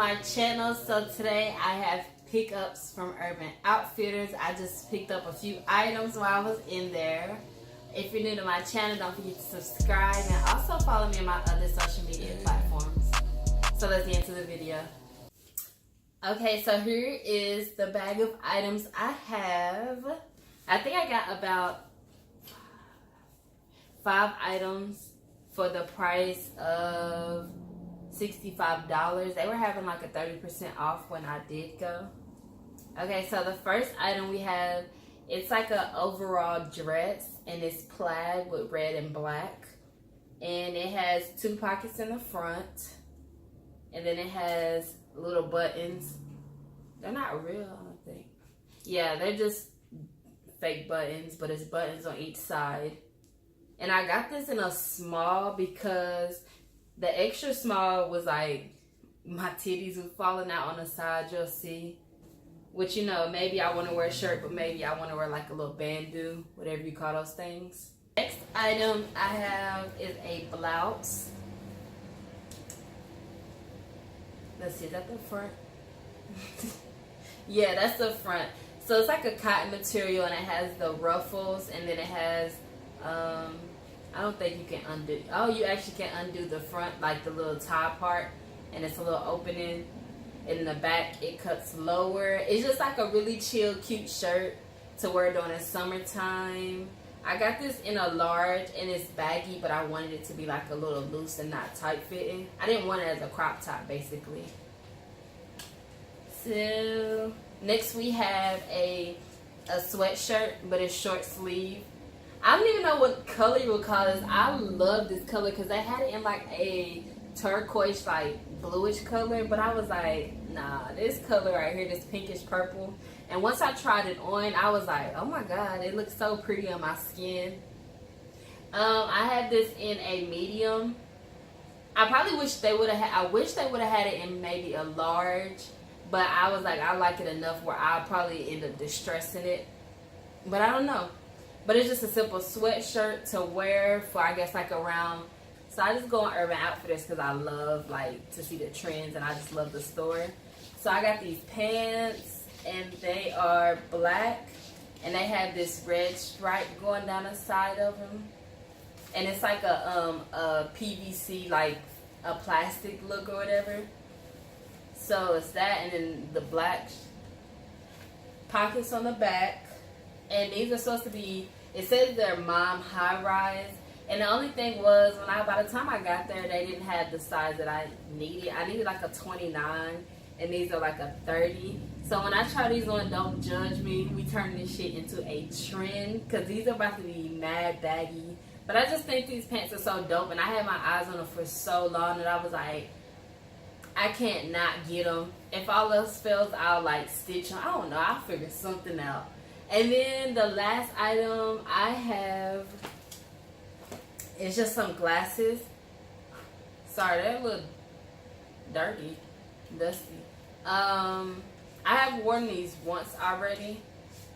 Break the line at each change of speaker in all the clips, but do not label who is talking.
my channel. So today I have pickups from Urban Outfitters. I just picked up a few items while I was in there. If you're new to my channel, don't forget to subscribe and also follow me on my other social media platforms. So let's get into the video. Okay, so here is the bag of items I have. I think I got about 5 items for the price of $65. They were having like a 30% off when I did go. Okay, so the first item we have, it's like an overall dress and it's plaid with red and black. And it has 2 pockets in the front. And then it has little buttons. They're not real, I don't think. Yeah, they're just fake buttons, but it's buttons on each side. And I got this in a small because the extra small was like my titties was falling out on the side, you'll see. Which, you know, maybe I want to wear a shirt, but maybe I want to wear like a little bandeau, whatever you call those things. Next item I have is a blouse. Let's see, is that the front? Yeah, that's the front. So it's like a cotton material and it has the ruffles and then it has, I don't think you can undo. Oh, you actually can undo the front, like the little tie part, and it's a little opening. In the back, it cuts lower. It's just like a really chill, cute shirt to wear during the summertime. I got this in a large, and it's baggy, but I wanted it to be like a little loose and not tight fitting. I didn't want it as a crop top, basically. So next we have a sweatshirt, but it's short sleeve. I don't even know what color you would call this. I love this color because they had it in like a turquoise, like bluish color, but I was like, nah, this color right here, this pinkish purple. And once I tried it on, I was like, oh my god, it looks so pretty on my skin. I had this in a medium. I probably wish they would have I wish they would have had it in maybe a large, but I was like, I like it enough where I'll probably end up distressing it, but I don't know. But it's just a simple sweatshirt to wear for, I guess, like around. So I just go on Urban Outfitters because I love like to see the trends and I just love the store. So I got these pants and they are black and they have this red stripe going down the side of them. And it's like a PVC, like a plastic look or whatever. So it's that, and then the black pockets on the back. And these are supposed to be, it says they're mom high rise. And the only thing was, by the time I got there, they didn't have the size that I needed. I needed like a 29, and these are like a 30. So when I try these on, don't judge me. We turn this shit into a trend, because these are about to be mad baggy. But I just think these pants are so dope, and I had my eyes on them for so long that I was like, I can't not get them. If all else fails, I'll like stitch them. I don't know. I'll figure something out. And then the last item I have is just some glasses. Sorry, they're a little dirty, dusty. I have worn these once already,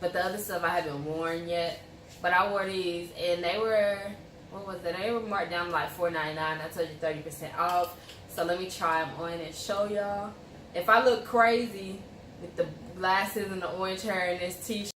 but the other stuff I haven't worn yet. But I wore these and they were, what was it? They were marked down like $4.99. I told you 30% off. So let me try them on and show y'all. If I look crazy with the glasses and the orange hair and this t-shirt.